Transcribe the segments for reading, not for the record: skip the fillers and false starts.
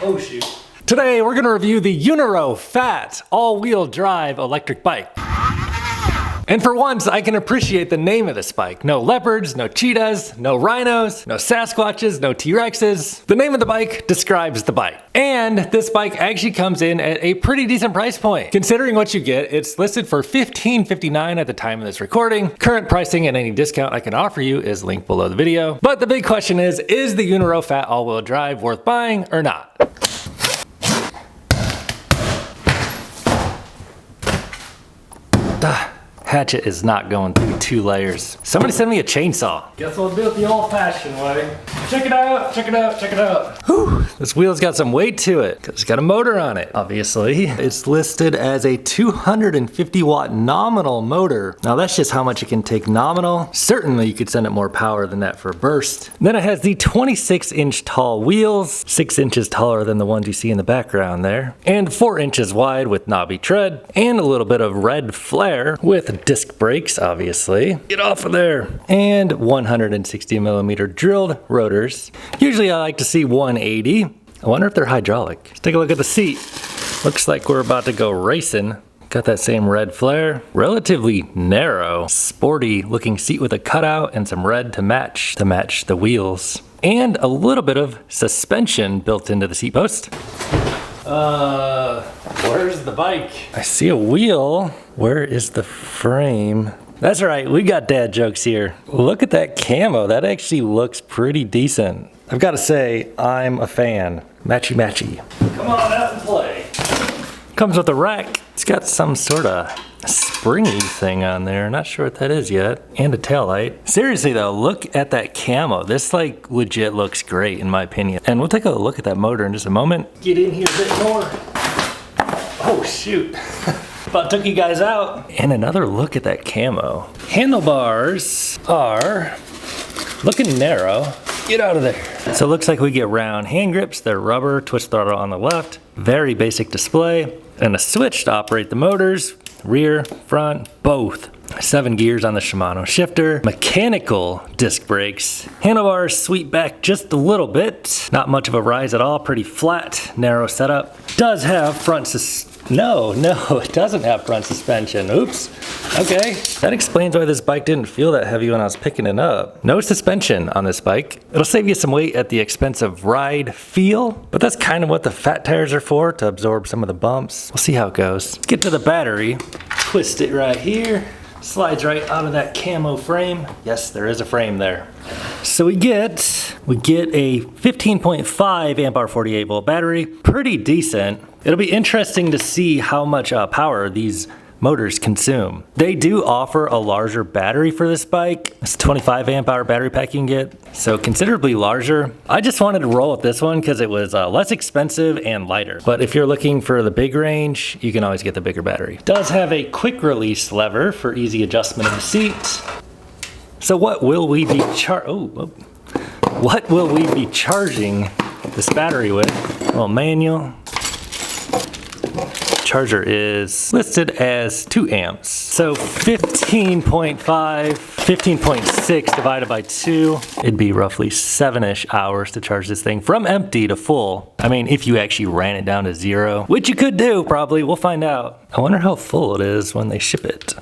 Oh shoot. Today we're gonna review the Eunorau FAT all-wheel drive electric bike. And for once, I can appreciate the name of this bike. No leopards, no cheetahs, no rhinos, no Sasquatches, no T-Rexes. The name of the bike describes the bike. And this bike actually comes in at a pretty decent price point. Considering what you get, it's listed for $15.59 at the time of this recording. Current pricing and any discount I can offer you is linked below the video. But the big question is the Eunorau FAT all-wheel drive worth buying or not? Hatchet is not going through 2 layers. Somebody send me a chainsaw. Guess we'll do it the old-fashioned way. Check it out, check it out, check it out. Whew, this wheel's got some weight to it, because it's got a motor on it, obviously. It's listed as a 250 watt nominal motor. Now that's just how much it can take nominal. Certainly you could send it more power than that for burst. Then it has the 26-inch tall wheels, 6 inches taller than the ones you see in the background there, and 4 inches wide with knobby tread, and a little bit of red flare with disc brakes, obviously. Get off of there. And 160 millimeter drilled rotors. Usually I like to see 180. I wonder if they're hydraulic. Let's take a look at the seat. Looks like we're about to go racing. Got that same red flare. Relatively narrow, sporty looking seat with a cutout and some red to match the wheels. And a little bit of suspension built into the seat post. Where's the bike? I see a wheel. Where is the frame? That's right, we got dad jokes here. Look at that camo, that actually looks pretty decent. I've got to say, I'm a fan. Matchy matchy. Come on out and play. Comes with a rack. It's got some sort of springy thing on there. Not sure what that is yet. And a taillight. Seriously though, look at that camo. This like legit looks great in my opinion. And we'll take a look at that motor in just a moment. Get in here a bit more. Oh shoot. About took you guys out. And another look at that camo. Handlebars are looking narrow. Get out of there. So it looks like we get round hand grips. They're rubber, twist throttle on the left. Very basic display. And a switch to operate the motors. Rear, front, both. 7 gears on the Shimano shifter. Mechanical disc brakes. Handlebars sweep back just a little bit. Not much of a rise at all. Pretty flat, narrow setup. Does have front No, it doesn't have front suspension. Oops. Okay. That explains why this bike didn't feel that heavy when I was picking it up. No suspension on this bike. It'll save you some weight at the expense of ride feel, but that's kind of what the fat tires are for, to absorb some of the bumps. We'll see how it goes. Let's get to the battery. Twist it right here. Slides right out of that camo frame. Yes, there is a frame there. So we get a 15.5 amp hour 48 volt battery. Pretty decent. It'll be interesting to see how much power these motors consume. They do offer a larger battery for this bike. It's a 25 amp hour battery pack you can get, so considerably larger. I just wanted to roll with this one because it was less expensive and lighter. But if you're looking for the big range, you can always get the bigger battery. It does have a quick release lever for easy adjustment of the seat. So what will we be charging this battery with? Well, manual. Charger is listed as 2 amps. So 15.6 divided by 2, it'd be roughly 7-ish hours to charge this thing from empty to full. I mean, if you actually ran it down to 0, which you could do probably, we'll find out. I wonder how full it is when they ship it.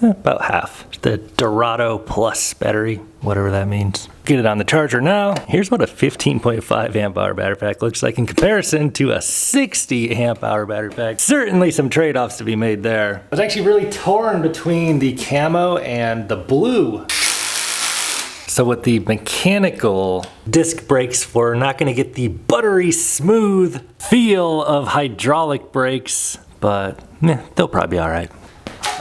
About half. The Dorado Plus battery, whatever that means. Get it on the charger now. Here's what a 15.5 amp hour battery pack looks like in comparison to a 60 amp hour battery pack. Certainly some trade-offs to be made there. I was actually really torn between the camo and the blue. So with the mechanical disc brakes, we're not gonna get the buttery smooth feel of hydraulic brakes, but they'll probably be all right.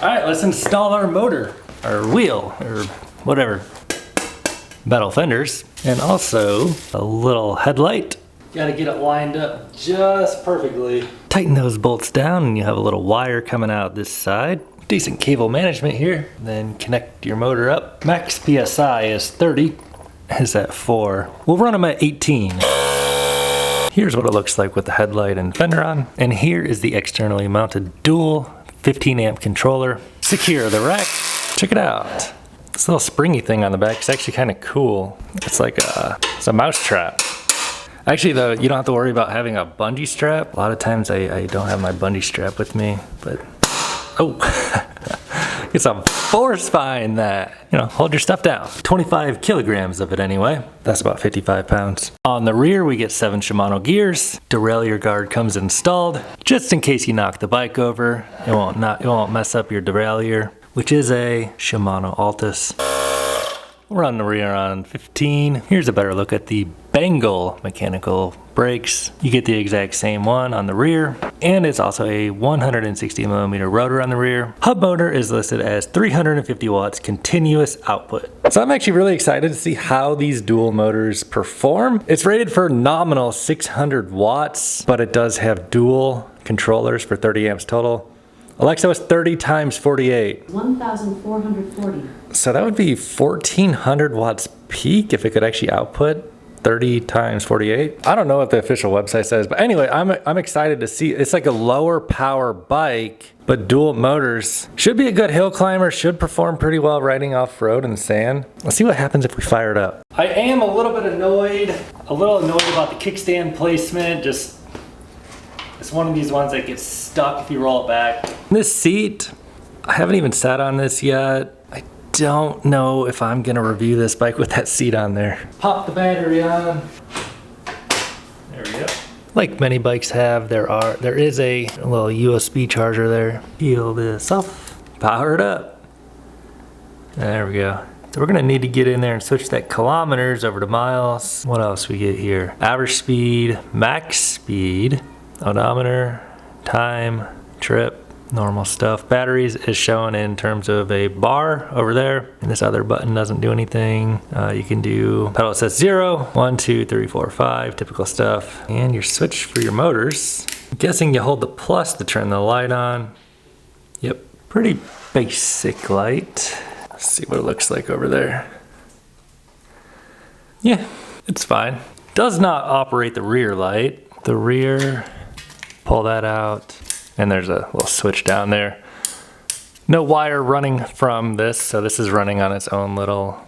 All right, let's install our motor, our wheel, or whatever. Metal fenders, and also a little headlight. Gotta get it lined up just perfectly. Tighten those bolts down and you have a little wire coming out this side. Decent cable management here. Then connect your motor up. Max PSI is 30. Is at 4. We'll run them at 18. Here's what it looks like with the headlight and fender on. And here is the externally mounted dual 15 amp controller. Secure the rack. Check it out. This little springy thing on the back is actually kind of cool. It's like it's a mouse trap. Actually though, you don't have to worry about having a bungee strap. A lot of times I don't have my bungee strap with me, but, oh, get some force behind that. You know, hold your stuff down. 25 kilograms of it anyway. That's about 55 pounds. On the rear, we get 7 Shimano gears. Derailleur guard comes installed, just in case you knock the bike over. It won't mess up your derailleur, which is a Shimano Altus. We're on the rear on 15. Here's a better look at the Bengal mechanical brakes. You get the exact same one on the rear, and it's also a 160 millimeter rotor on the rear. Hub motor is listed as 350 watts continuous output. So I'm actually really excited to see how these dual motors perform. It's rated for nominal 600 watts, but it does have dual controllers for 30 amps total. Alexa was 30 times 48. 1,440. So that would be 1,400 watts peak if it could actually output 30 times 48. I don't know what the official website says, but anyway, I'm excited to see. It's like a lower power bike, but dual motors. Should be a good hill climber, should perform pretty well riding off-road in the sand. Let's see what happens if we fire it up. I am a little annoyed about the kickstand placement. Just, it's one of these ones that gets stuck if you roll it back. This seat, I haven't even sat on this yet. I don't know if I'm gonna review this bike with that seat on there. Pop the battery on. There we go. Like many bikes have, there is a little USB charger there. Peel this off, power it up. There we go. So we're gonna need to get in there and switch that kilometers over to miles. What else we get here? Average speed, max speed, odometer, time, trip, normal stuff. Batteries is shown in terms of a bar over there, and this other button doesn't do anything. You can do pedal says 0, 1, 2, 3, 4, 5, typical stuff. And your switch for your motors. I'm guessing you hold the plus to turn the light on. Yep, pretty basic light. Let's see what it looks like over there. Yeah, it's fine. Does not operate the rear light. The rear, pull that out, and there's a little switch down there. No wire running from this, so this is running on its own little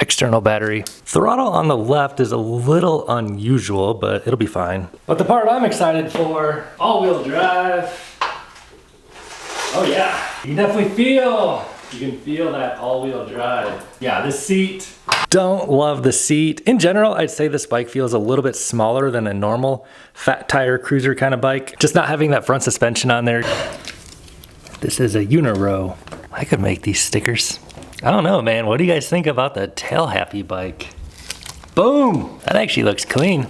external battery. Throttle on the left is a little unusual, but it'll be fine. But the part I'm excited for, all-wheel drive. Oh yeah, you can feel that all-wheel drive. Yeah, this seat, don't love the seat. In general, I'd say this bike feels a little bit smaller than a normal fat tire cruiser kind of bike. Just not having that front suspension on there. This is a Eunorau. I could make these stickers. I don't know, man. What do you guys think about the Tail Happy bike? Boom! That actually looks clean.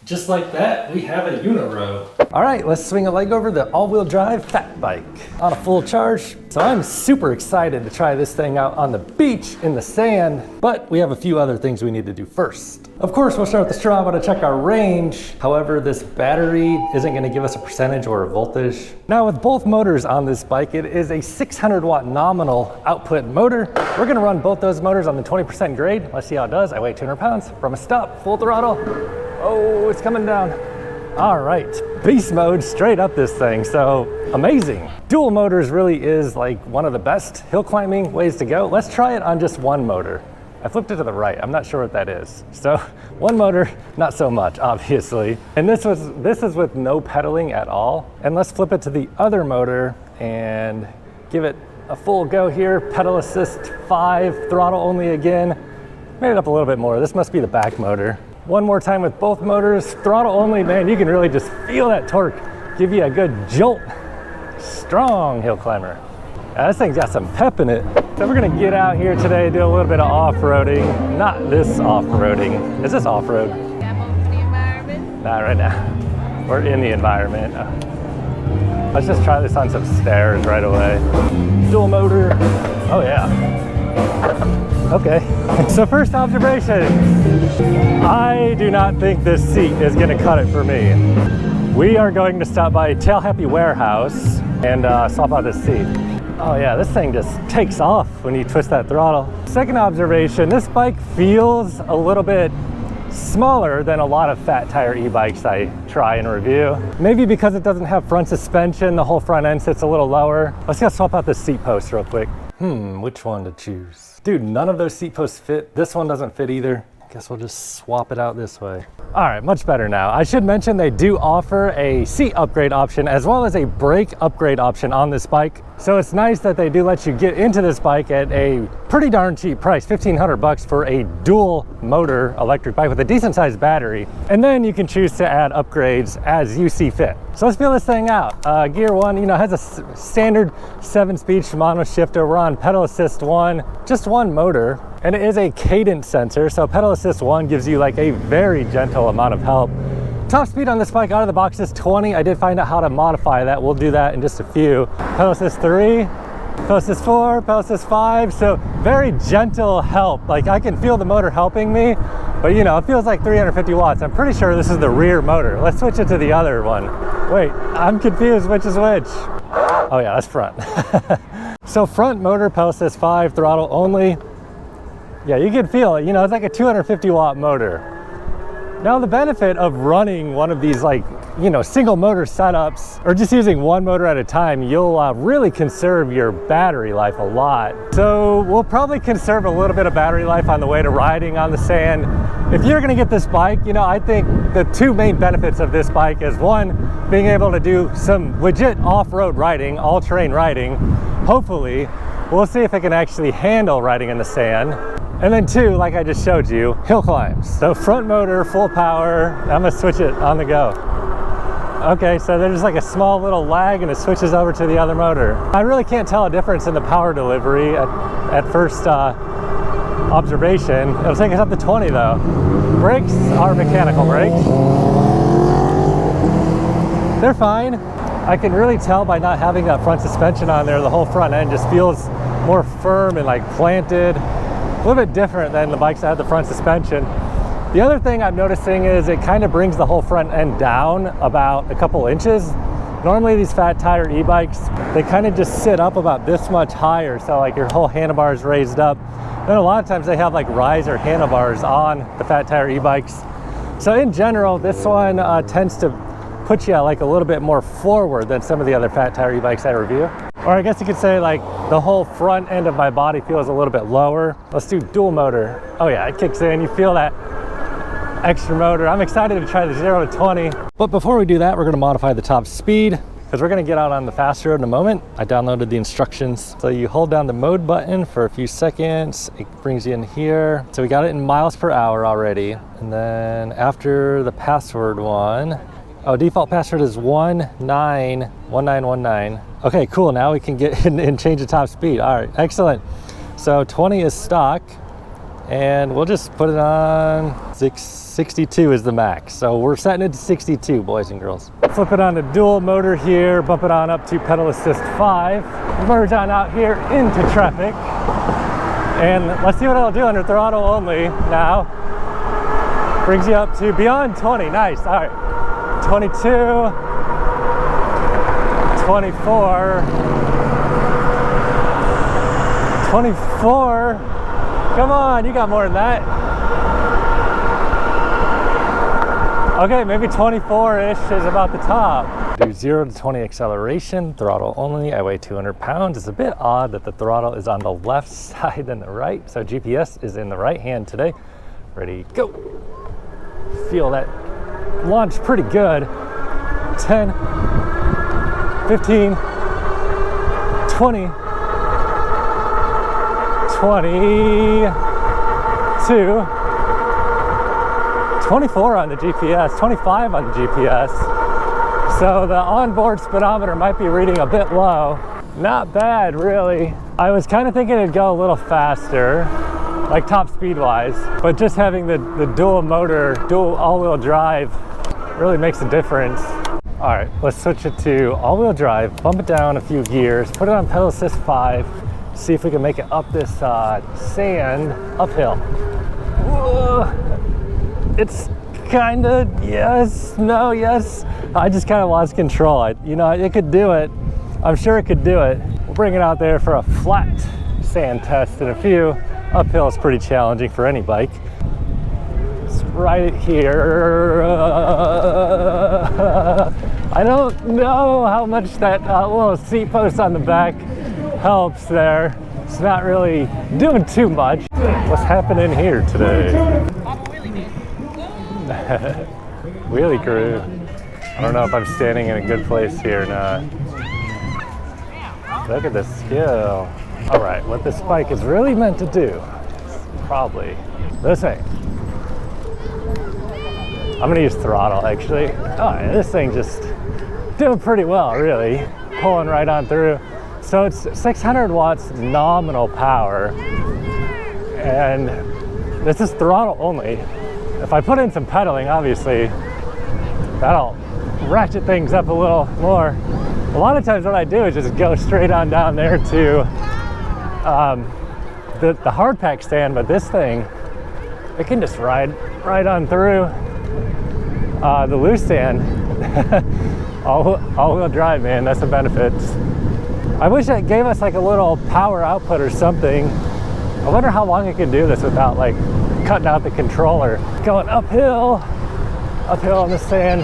Just like that, we have a Eunorau. All right, let's swing a leg over the all-wheel drive fat bike on a full charge. So I'm super excited to try this thing out on the beach in the sand, but we have a few other things we need to do first. Of course, we'll start with the Strava to check our range. However, this battery isn't gonna give us a percentage or a voltage. Now with both motors on this bike, it is a 600 watt nominal output motor. We're gonna run both those motors on the 20% grade. Let's see how it does. I weigh 200 pounds from a stop, full throttle. Oh, it's coming down. All right, beast mode straight up this thing, so amazing. Dual motors really is like one of the best hill climbing ways to go. Let's try it on just one motor. I flipped it to the right, I'm not sure what that is. So one motor, not so much, obviously. And this is with no pedaling at all. And let's flip it to the other motor and give it a full go here. Pedal assist 5, throttle only again. Made it up a little bit more. This must be the back motor. One more time with both motors, throttle only, man, you can really just feel that torque. Give you a good jolt. Strong hill climber. Now, this thing's got some pep in it. So we're gonna get out here today, do a little bit of off-roading. Not this off-roading. Is this off-road? Yeah, most of the environment. Not right now. We're in the environment. Let's just try this on some stairs right away. Dual motor. Oh yeah. Okay, so first observation, I do not think this seat is gonna cut it for me. We are going to stop by Tail Happy Warehouse and swap out this seat. Oh yeah, this thing just takes off when you twist that throttle. Second observation, this bike feels a little bit smaller than a lot of fat tire e-bikes I try and review. Maybe because it doesn't have front suspension, the whole front end sits a little lower. Let's go swap out this seat post real quick. Which one to choose? Dude, none of those seat posts fit. This one doesn't fit either. Guess we'll just swap it out this way. All right, much better now. I should mention they do offer a seat upgrade option as well as a brake upgrade option on this bike. So it's nice that they do let you get into this bike at a pretty darn cheap price, 1,500 bucks for a dual motor electric bike with a decent sized battery. And then you can choose to add upgrades as you see fit. So let's feel this thing out. Gear 1, you know, has a standard 7-speed Shimano shifter. We're on pedal assist 1, just one motor. And it is a cadence sensor, so pedal assist 1 gives you like a very gentle amount of help. Top speed on this bike out of the box is 20. I did find out how to modify that. We'll do that in just a few. Pedal assist 3, pedal assist 4, pedal assist 5. So very gentle help. Like I can feel the motor helping me, but you know, it feels like 350 watts. I'm pretty sure this is the rear motor. Let's switch it to the other one. Wait, I'm confused, which is which? Oh yeah, that's front. So front motor, pedal assist 5, throttle only. Yeah, you can feel it, you know, it's like a 250 watt motor. Now the benefit of running one of these like, you know, single motor setups or just using one motor at a time, you'll really conserve your battery life a lot. So we'll probably conserve a little bit of battery life on the way to riding on the sand. If you're gonna get this bike, you know, I think the two main benefits of this bike is one, being able to do some legit off-road riding, all-terrain riding. Hopefully, we'll see if it can actually handle riding in the sand. And then 2, like I just showed you, hill climbs. So front motor, full power. I'm gonna switch it on the go. Okay, so there's like a small little lag and it switches over to the other motor. I really can't tell a difference in the power delivery at first observation. It'll take us up to 20 though. Brakes are mechanical brakes. They're fine. I can really tell by not having that front suspension on there, the whole front end just feels more firm and like planted. A little bit different than the bikes that have the front suspension. The other thing I'm noticing is it kind of brings the whole front end down about a couple inches. Normally these fat tire e-bikes, they kind of just sit up about this much higher, so like your whole handlebar is raised up. Then a lot of times they have like riser handlebars on the fat tire e-bikes. So in general, this one tends to put you like a little bit more forward than some of the other fat tire e-bikes I review. Or I guess you could say like the whole front end of my body feels a little bit lower. Let's do dual motor. Oh yeah, it kicks in, you feel that extra motor. I'm excited to try the 0 to 20. But before we do that, we're gonna modify the top speed because we're gonna get out on the fast road in a moment. I downloaded the instructions. So you hold down the mode button for a few seconds. It brings you in here. So we got it in miles per hour already. And then after the password one, oh, default password is 191919. Okay, cool. Now we can get in and change the top speed. All right, excellent. So 20 is stock, and we'll just put it on 62 is the max. So we're setting it to 62, boys and girls. Flip it on to dual motor here, bump it on up to pedal assist 5. Merge on out here into traffic. And let's see what it'll do under throttle only now. Brings you up to beyond 20, nice, all right. 22, 24, 24. Come on, you got more than that. Okay, maybe 24-ish is about the top. Do 0 to 20 acceleration, throttle only. I weigh 200 pounds. It's a bit odd that the throttle is on the left side than the right. So GPS is in the right hand today. Ready, go. Feel that launch pretty good. 10, 15, 20, 22, 24 on the GPS, 25 on the GPS. So the onboard speedometer might be reading a bit low. Not bad, really. I was kind of thinking it'd go a little faster, like top speed wise, but just having the dual motor, dual all-wheel drive really makes a difference. All right, let's switch it to all-wheel drive, bump it down a few gears, put it on pedal assist 5, see if we can make it up this sand uphill. Whoa. It's kind of, yes, no, yes. I just kind of lost control. You know, it could do it. I'm sure it could do it. We'll bring it out there for a flat sand test in a few. Uphill is pretty challenging for any bike. It's right here. I don't know how much that little seat post on the back helps there. It's not really doing too much. What's happening here today? Wheelie crew. I don't know if I'm standing in a good place here or not. Look at the skill. All right, what this bike is really meant to do is probably this thing. I'm gonna use throttle actually. Oh, this thing just doing pretty well, really. Pulling right on through. So it's 600 watts nominal power, and this is throttle only. If I put in some pedaling, obviously, that'll ratchet things up a little more. A lot of times what I do is just go straight on down there to the hard pack stand, but this thing, it can just ride right on through the loose stand. all-wheel drive, man, that's the benefits. I wish it gave us like a little power output or something. I wonder how long it can do this without like cutting out the controller. Going uphill on the sand.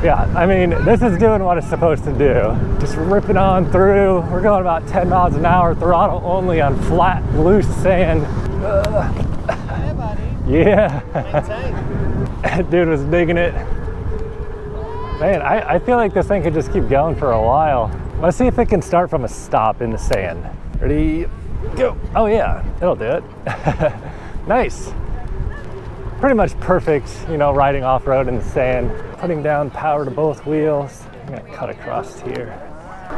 Yeah, I mean, this is doing what it's supposed to do. Just ripping on through. We're going about 10 miles an hour, throttle only on flat, loose sand. Hey, buddy. Yeah. Maintain. Dude was digging it. Man, I feel like this thing could just keep going for a while. Let's see if it can start from a stop in the sand. Ready, go. Oh yeah, it'll do it. Nice. Pretty much perfect, you know, riding off-road in the sand. Putting down power to both wheels. I'm gonna cut across here.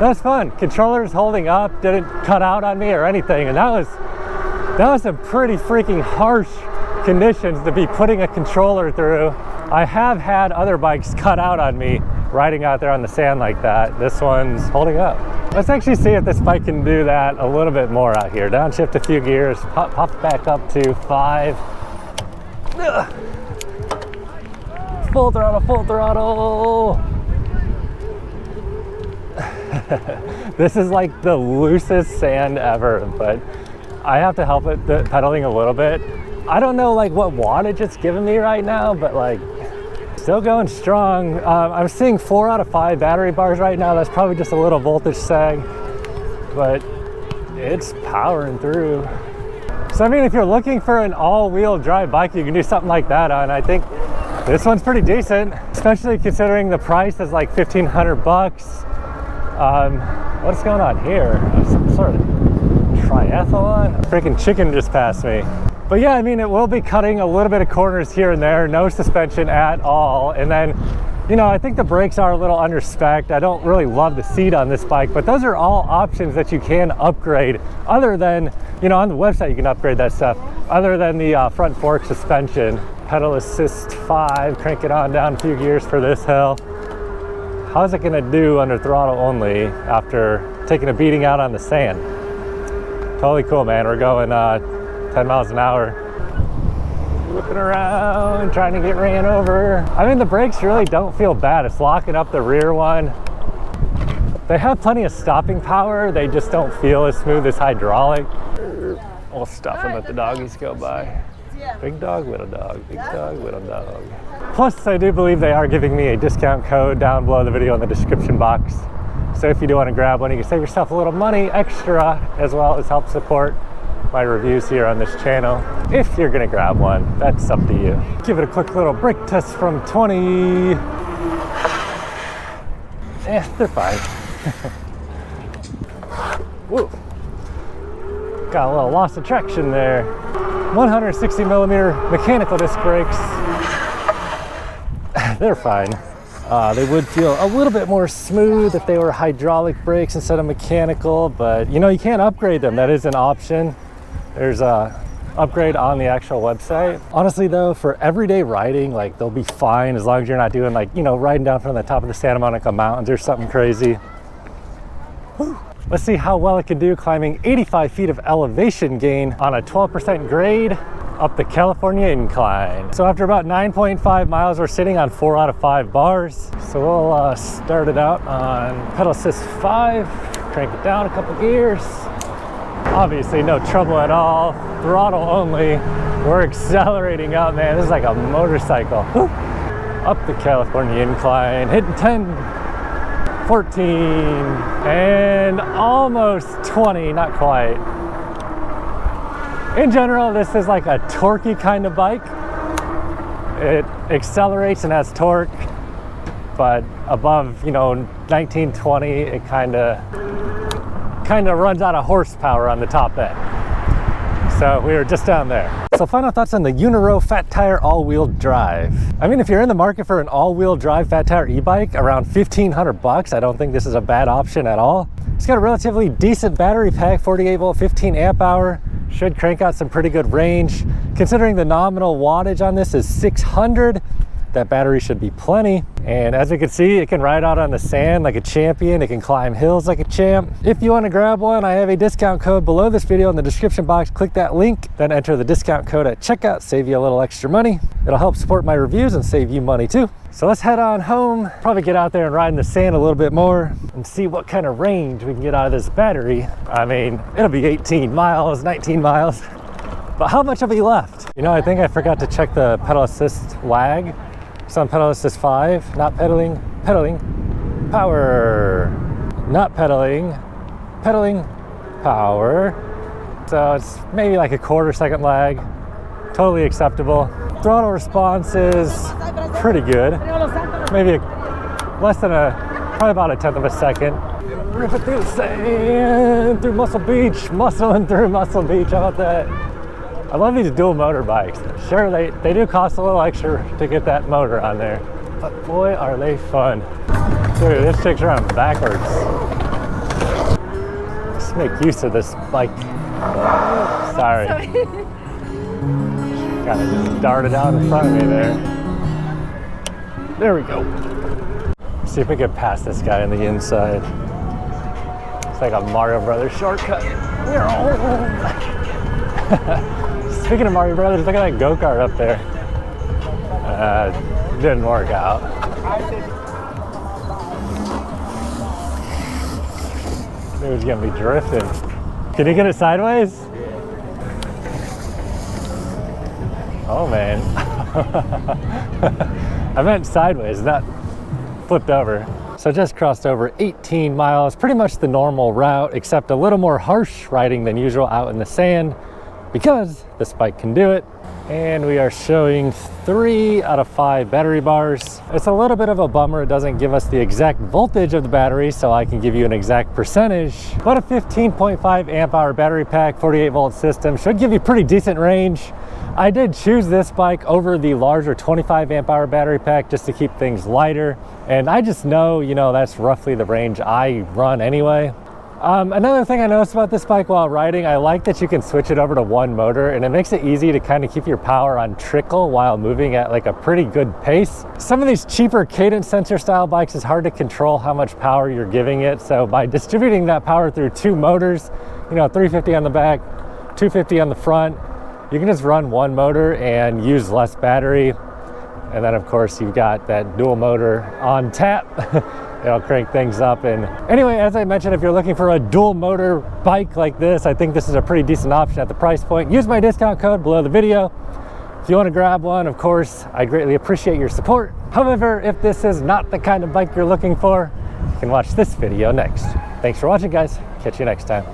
That was fun. Controller's holding up, didn't cut out on me or anything, and that was some pretty freaking harsh conditions to be putting a controller through. I have had other bikes cut out on me riding out there on the sand like that. This one's holding up. Let's actually see if this bike can do that a little bit more out here. Downshift a few gears, pop back up to 5. Ugh. Full throttle, full throttle. This is like the loosest sand ever, but I have to help it pedaling a little bit. I don't know like what wattage it's giving me right now, but like still going strong. I'm seeing 4 out of 5 battery bars right now. That's probably just a little voltage sag, but it's powering through. So I mean, if you're looking for an all-wheel drive bike, you can do something like that on. I think this one's pretty decent, especially considering the price is like 1,500 bucks. What's going on here? Some sort of triathlon? A freaking chicken just passed me. But yeah, I mean, it will be cutting a little bit of corners here and there, no suspension at all. And then, you know, I think the brakes are a little under spec. I don't really love the seat on this bike, but those are all options that you can upgrade other than, you know, on the website you can upgrade that stuff, other than the front fork suspension. Pedal assist 5, crank it on down a few gears for this hill. How's it gonna do under throttle only after taking a beating out on the sand? Totally cool, man. We're going 10 miles an hour. Whipping around, trying to get ran over. I mean, the brakes really don't feel bad. It's locking up the rear one. They have plenty of stopping power. They just don't feel as smooth as hydraulic. We'll stop and let the doggies go by. Big dog, little dog, big dog, little dog. Plus, I do believe they are giving me a discount code down below the video in the description box. So if you do want to grab one, you can save yourself a little money extra, as well as help support my reviews here on this channel. If you're gonna grab one, that's up to you. Give it a quick little brake test from 20. Yeah, they're fine. Whoa. Got a little loss of traction there. 160 millimeter mechanical disc brakes. They're fine. They would feel a little bit more smooth if they were hydraulic brakes instead of mechanical, but you know, you can't upgrade them. That is an option. There's a upgrade on the actual website. Honestly though, for everyday riding, like they'll be fine as long as you're not doing like, you know, riding down from the top of the Santa Monica Mountains or something crazy. Whew. Let's see how well it can do climbing 85 feet of elevation gain on a 12% grade up the California Incline. So after about 9.5 miles, we're sitting on 4 out of 5 bars. So we'll start it out on pedal assist 5, crank it down a couple gears. Obviously no trouble at all, throttle only. We're accelerating up, man. This is like a motorcycle. Whew. Up the California Incline, hitting 10, 14, and almost 20, not quite. In general, this is like a torquey kind of bike. It accelerates and has torque, but above, 1920, it kind of runs out of horsepower on the top end. So we were just down there. So final thoughts on the Eunorau Fat Tire all-wheel drive. I mean, if you're in the market for an all-wheel drive Fat Tire e-bike around $1,500, I don't think this is a bad option at all. It's got a relatively decent battery pack, 48 volt, 15 amp hour. Should crank out some pretty good range. Considering the nominal wattage on this is 600, that battery should be plenty. And as you can see, it can ride out on the sand like a champion. It can climb hills like a champ. If you want to grab one, I have a discount code below this video in the description box. Click that link, then enter the discount code at checkout, save you a little extra money. It'll help support my reviews and save you money too. So let's head on home, probably get out there and ride in the sand a little bit more and see what kind of range we can get out of this battery. I mean, it'll be 18 miles, 19 miles, but how much will be left? I think I forgot to check the pedal assist lag. It's on pedal assist 5, not pedaling, power, not pedaling, power. So it's maybe like a quarter second lag, totally acceptable. Throttle response is pretty good. Maybe probably about a tenth of a second. Rip it through the sand, through Muscle Beach, muscling through Muscle Beach, how about that? I love these dual motor bikes. Sure, they do cost a little extra to get that motor on there, but boy, are they fun. Dude, this chick's running backwards. Let's make use of this bike. Sorry. Kind of just darted out in front of me there. There we go. Let's see if we can pass this guy on the inside. It's like a Mario Brothers shortcut. Speaking of Mario Brothers, look at that go-kart up there. Didn't work out. Dude's gonna be drifting. Can you get it sideways? Oh man. I meant sideways, not flipped over. So I just crossed over 18 miles, pretty much the normal route, except a little more harsh riding than usual out in the sand, because this bike can do it. And we are showing 3 out of 5 battery bars. It's a little bit of a bummer it doesn't give us the exact voltage of the battery, so I can give you an exact percentage, but a 15.5 amp hour battery pack, 48 volt system should give you pretty decent range. I did choose this bike over the larger 25 amp hour battery pack just to keep things lighter, and I just know, that's roughly the range I run anyway. Another thing I noticed about this bike while riding, I like that you can switch it over to one motor, and it makes it easy to kind of keep your power on trickle while moving at like a pretty good pace. Some of these cheaper cadence sensor style bikes, is hard to control how much power you're giving it. So by distributing that power through 2 motors, 350 on the back, 250 on the front, you can just run one motor and use less battery. And then of course you've got that dual motor on tap. It'll crank things up. And anyway, as I mentioned, if you're looking for a dual motor bike like this, I think this is a pretty decent option at the price point. Use my discount code below the video. If you want to grab one, of course, I greatly appreciate your support. However, if this is not the kind of bike you're looking for, you can watch this video next. Thanks for watching, guys. Catch you next time.